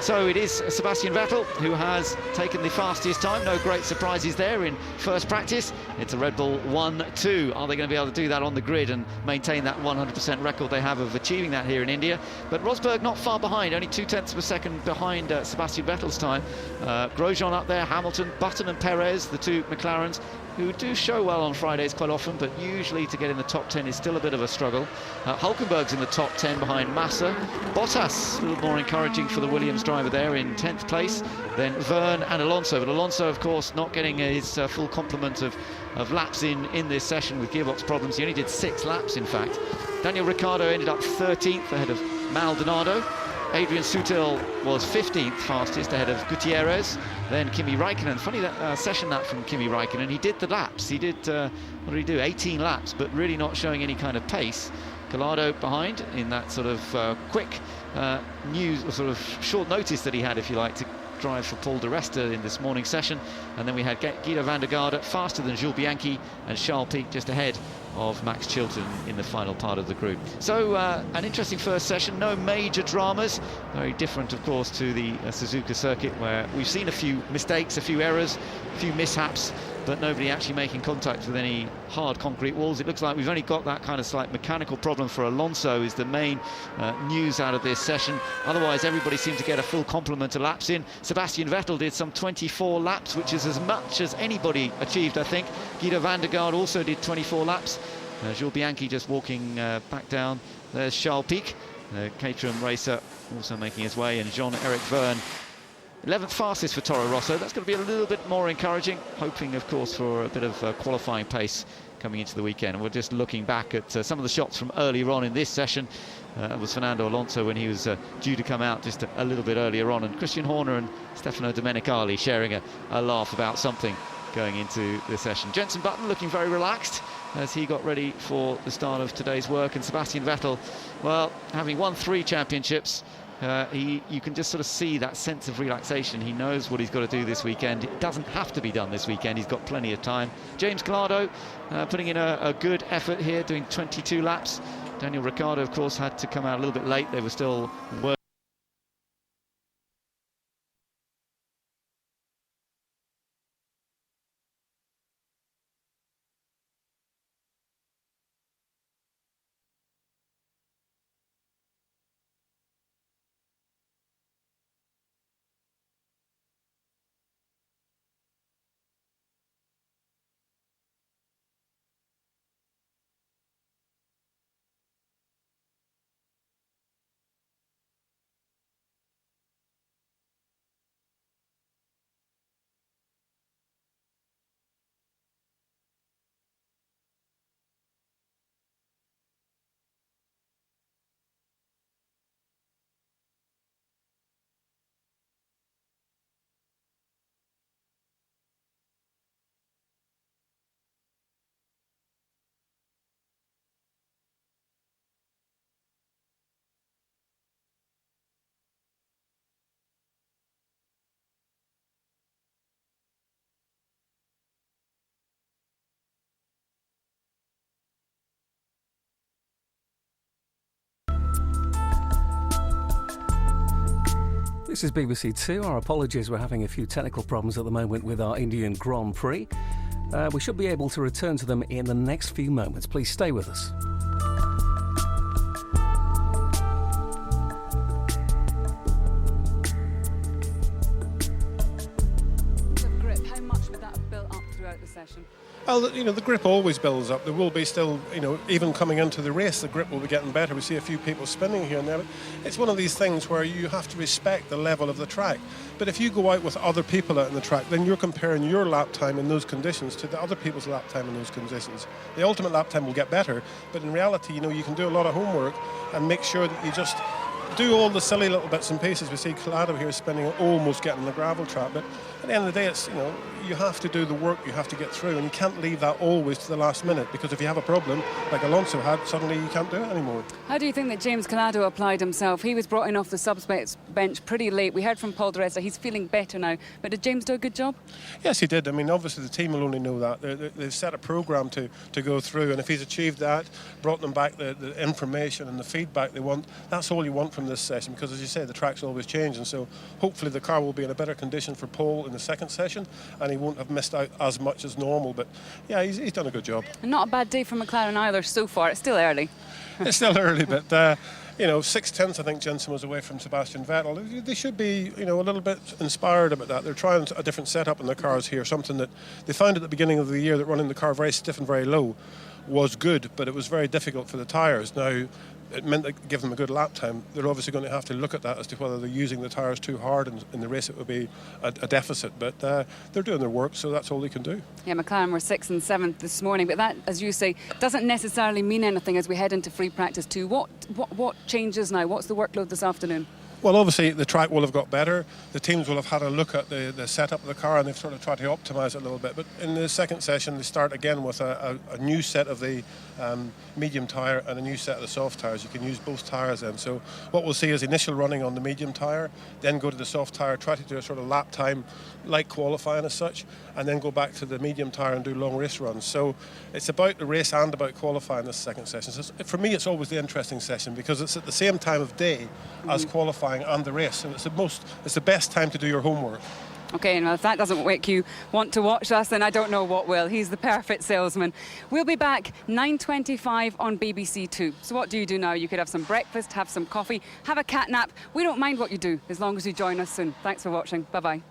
So it is Sebastian Vettel who has taken the fastest time. No great surprises there in first practice. It's a Red Bull 1-2. Are they going to be able to do that on the grid and maintain that 100% record they have of achieving that here in India? But Rosberg not far behind, only 0.2 of a second behind Sebastian Vettel's time. Grosjean up there, Hamilton, Button and Perez, the two McLarens, who do show well on Fridays quite often, but usually to get in the top 10 is still a bit of a struggle. Hulkenberg's in the top 10 behind Massa. Bottas, a little more encouraging for the Williams driver there in 10th place. Then Verne and Alonso. But Alonso, of course, not getting his full complement of laps in this session with gearbox problems. He only did 6 laps, in fact. Daniel Ricciardo ended up 13th ahead of Maldonado. Adrian Sutil was 15th fastest ahead of Gutierrez. Then Kimi Raikkonen. Funny that session that from Kimi Raikkonen. He did the laps. He did, what did he do? 18 laps, but really not showing any kind of pace. Collado behind in that sort of quick news, sort of short notice that he had, if you like, to drive for Paul di Resta in this morning session. And then we had Guido van der Garde faster than Jules Bianchi, and Charles Pic just ahead of Max Chilton in the final part of the group. So an interesting first session, no major dramas. Very different, of course, to the Suzuka circuit, where we've seen a few mistakes, a few errors, a few mishaps, but nobody actually making contact with any hard concrete walls. It looks like we've only got that kind of slight mechanical problem for Alonso is the main news out of this session. Otherwise, everybody seemed to get a full complement of laps in. Sebastian Vettel did some 24 laps, which is as much as anybody achieved, I think. Guido van der Garde also did 24 laps. Jules Bianchi just walking back down. There's Charles Pic, Caterham racer, also making his way, and Jean-Eric Verne, 11th fastest for Toro Rosso. That's going to be a little bit more encouraging, hoping, of course, for a bit of qualifying pace coming into the weekend. And we're just looking back at some of the shots from earlier on in this session. That was Fernando Alonso when he was due to come out just a little bit earlier on, and Christian Horner and Stefano Domenicali sharing a laugh about something going into the session. Jenson Button looking very relaxed as he got ready for the start of today's work, and Sebastian Vettel, well, having won 3 championships, you can just sort of see that sense of relaxation. He knows what he's got to do this weekend. It doesn't have to be done this weekend. He's got plenty of time. James Collado putting in a good effort here, doing 22 laps. Daniel Ricciardo, of course, had to come out a little bit late. They were still working. This is BBC2. Our apologies, we're having a few technical problems at the moment with our Indian Grand Prix. We should be able to return to them in the next few moments. Please stay with us. The grip, how much would that have built up throughout the session? Well, you know, the grip always builds up. There will be still, you know, even coming into the race, the grip will be getting better. We see a few people spinning here and there. But it's one of these things where you have to respect the level of the track. But if you go out with other people out on the track, then you're comparing your lap time in those conditions to the other people's lap time in those conditions. The ultimate lap time will get better, but in reality, you know, you can do a lot of homework and make sure that you just do all the silly little bits and pieces. We see Collado here spinning, almost getting the gravel trap, but at the end of the day, it's, you know, you have to do the work, you have to get through, and you can't leave that always to the last minute, because if you have a problem like Alonso had, suddenly you can't do it anymore. How do you think that James Collado applied himself? He was brought in off the subs bench pretty late. We heard from Paul di Resta, he's feeling better now, but did James do a good job? Yes, he did. I mean, obviously the team will only know that. They've set a programme to go through, and if he's achieved that, brought them back the information and the feedback they want, that's all you want from from this session because, as you say, the track's always changing. So hopefully the car will be in a better condition for pole in the second session, and he won't have missed out as much as normal. But yeah, he's done a good job. And not a bad day for McLaren either so far. It's still early. It's still early, but 6/10 I think Jensen was away from Sebastian Vettel. They should be, a little bit inspired about that. They're trying a different setup in the cars here, something that they found at the beginning of the year, that running the car very stiff and very low was good, but it was very difficult for the tyres. Now, it meant that give them a good lap time. They're obviously going to have to look at that as to whether they're using the tyres too hard. In the race it would be a deficit, but they're doing their work, so that's all they can do. Yeah, McLaren were 6th and 7th this morning, but that, as you say, doesn't necessarily mean anything as we head into free practice 2. What changes now? What's the workload this afternoon? Well, obviously the track will have got better. The teams will have had a look at the setup of the car, and they've sort of tried to optimise it a little bit. But in the second session, they start again with a new set of the medium tyre and a new set of the soft tyres. You can use both tyres then. So what we'll see is initial running on the medium tyre, then go to the soft tyre, try to do a sort of lap time like qualifying as such, and then go back to the medium tyre and do long race runs. So it's about the race and about qualifying this second session. So for me, it's always the interesting session because it's at the same time of day as qualifying and the race, and it's the best time to do your homework. Okay, and if that doesn't make you want to watch us, then I don't know what will. He's the perfect salesman. We'll be back 9:25 on BBC2. So what do you do now? You could have some breakfast, have some coffee, have a cat nap. We don't mind what you do as long as you join us soon. Thanks for watching. Bye-bye.